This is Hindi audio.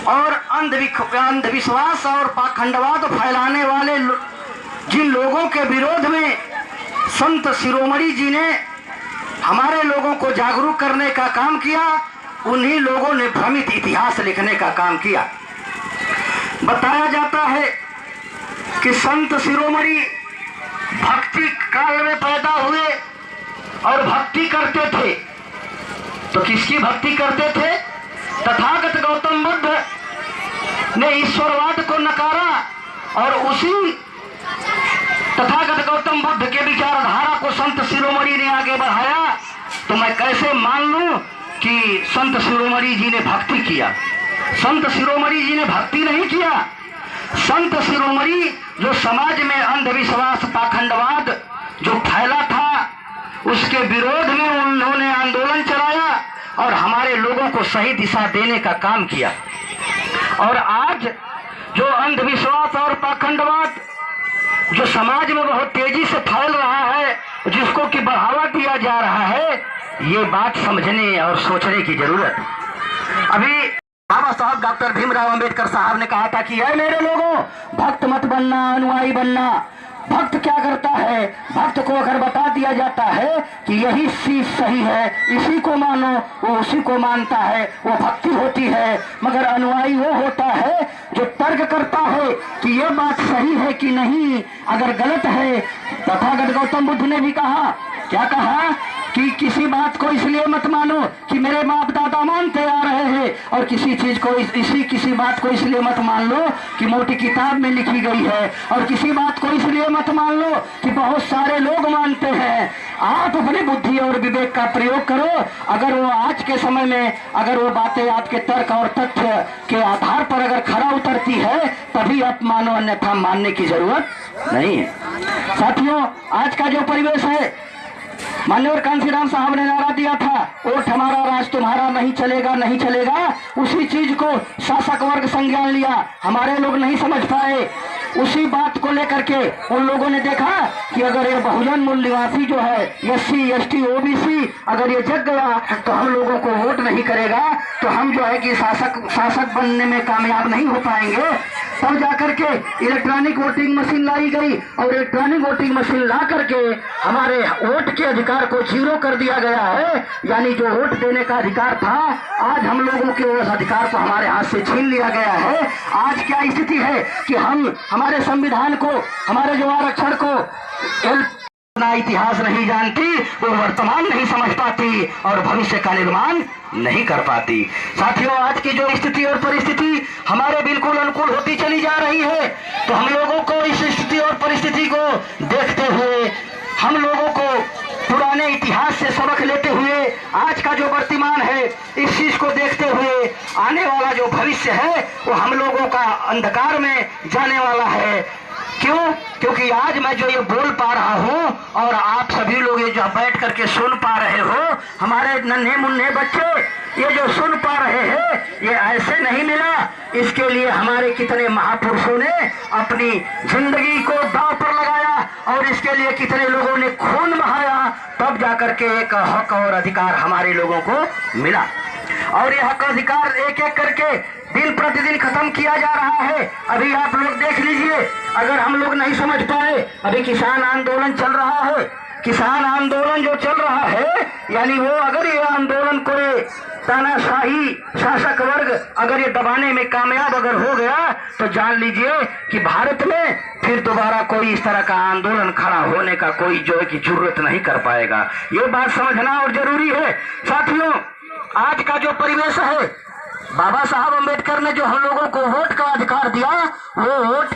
और अंधविश्वास और पाखंडवाद फैलाने वाले जिन लोगों के विरोध में संत शिरोमणि जी ने हमारे लोगों को जागरूक करने का काम किया, उन्हीं लोगों ने भ्रमित इतिहास लिखने का काम किया। बताया जाता है कि संत शिरोमणि भक्ति काल में पैदा हुए और भक्ति करते थे। तो किसकी भक्ति करते थे? तथागत गौतम बुद्ध ने ईश्वरवाद को नकारा और उसी तथागत गौतम बुद्ध के विचारधारा को संत शिरोमणि ने आगे बढ़ाया। तो मैं कैसे मान लूं कि संत शिरोमणि जी ने भक्ति किया? संत शिरोमणि जी ने भक्ति नहीं किया। संत शिरोमणि जो समाज में अंधविश्वास पाखंडवाद जो फैला था, उसके विरोध में उन्होंने आंदोलन चलाया और हमारे लोगों को सही दिशा देने का काम किया। और आज जो अंधविश्वास और पाखंडवाद जो समाज में बहुत तेजी से फैल रहा है, जिसको कि बढ़ावा दिया जा रहा है, ये बात समझने और सोचने की जरूरत है। अभी बाबा साहब डॉक्टर भीमराव अंबेडकर साहब ने कहा था कि ऐ मेरे लोगों, भक्त मत बनना, अनुयायी बनना। भक्त क्या करता है? भक्त को अगर बता दिया जाता है कि यही चीज सही है, इसी को मानो, वो उसी को मानता है, वो भक्ति होती है। मगर अनुयायी वो होता है जो तर्क करता है कि ये बात सही है कि नहीं, अगर गलत है। तथागत गौतम बुद्ध ने भी कहा, क्या कहा कि किसी बात को इसलिए मत मानो कि मेरे बाप दादा मानते आ रहे हैं, और किसी चीज को किसी बात को इसलिए मत मान लो कि मोटी किताब में लिखी गई है, और किसी बात को इसलिए मत मान लो कि बहुत सारे लोग मानते हैं। आप अपनी बुद्धि और विवेक का प्रयोग करो। अगर वो आज के समय में अगर वो बातें आपके तर्क और तथ्य के आधार पर अगर खरा उतरती है, तभी आप मानो, अन्यथा मानने की जरूरत नहीं है। साथियों, आज का जो परिवेश है, माननीय कांशीराम साहब ने नारा दिया था, वोट हमारा राज तुम्हारा, नहीं चलेगा नहीं चलेगा। उसी चीज को शासक वर्ग संज्ञान लिया, हमारे लोग नहीं समझ पाए। उसी बात को लेकर के उन लोगों ने देखा कि अगर ये बहुजन मूल निवासी जो है, SC ST OBC, अगर ये जग गया तो हम लोगों को वोट नहीं करेगा, तो हम जो है कि शासक बनने में कामयाब नहीं हो पाएंगे। तब जाकर के इलेक्ट्रॉनिक वोटिंग मशीन लाई गई, और इलेक्ट्रॉनिक वोटिंग मशीन ला करके हमारे वोट के अधिकार को 0 कर दिया गया है। यानी जो वोट देने का अधिकार था, आज हम लोगों के उस अधिकार को हमारे हाथ से छीन लिया गया है। आज क्या स्थिति है कि हम हमारे संविधान को, हमारे जो आरक्षण को अपना इतिहास नहीं जानती, वो वर्तमान नहीं समझ पाती और भविष्य का निर्माण नहीं कर पाती। साथियों, आज की जो स्थिति और परिस्थिति हमारे बिल्कुल अनुकूल होती चली जा रही है। तो हम लोगों को इस स्थिति और परिस्थिति को देखते हुए, हम लोगों को पुराने इतिहास से सबक लेते हुए, आज का जो वर्तमान है इस चीज को देखते हुए, आने वाला जो भविष्य है वो हम लोगों का अंधकार में जाने वाला है। क्यों? क्योंकि आज मैं जो ये बोल पा रहा हूँ और आप सभी लोग ये जो बैठ करके सुन पा रहे हो, हमारे नन्हे मुन्ने बच्चे ये जो सुन पा रहे हैं, ये ऐसे नहीं मिला। इसके लिए हमारे कितने महापुरुषों ने अपनी जिंदगी को दांव पर लगाया, और इसके लिए कितने लोगों ने खून बहाया, तब जाकर के एक हक और अधिकार हमारे लोगों को मिला। और ये हक अधिकार एक एक करके दिन प्रतिदिन खत्म किया जा रहा है। अभी आप लोग देख लीजिए, अगर हम लोग नहीं समझ पाए, अभी किसान आंदोलन चल रहा है। किसान आंदोलन जो चल रहा है, यानी वो अगर ये आंदोलन कोई तानाशाही शासक वर्ग अगर ये दबाने में कामयाब अगर हो गया, तो जान लीजिए कि भारत में फिर दोबारा कोई इस तरह का आंदोलन खड़ा होने का कोई जो है कि जरूरत नहीं कर पाएगा। ये बात समझना और जरूरी है। साथियों, आज का जो परिवेश है, बाबा साहब अम्बेडकर ने जो हम लोगों को वोट का अधिकार दिया, वो वोट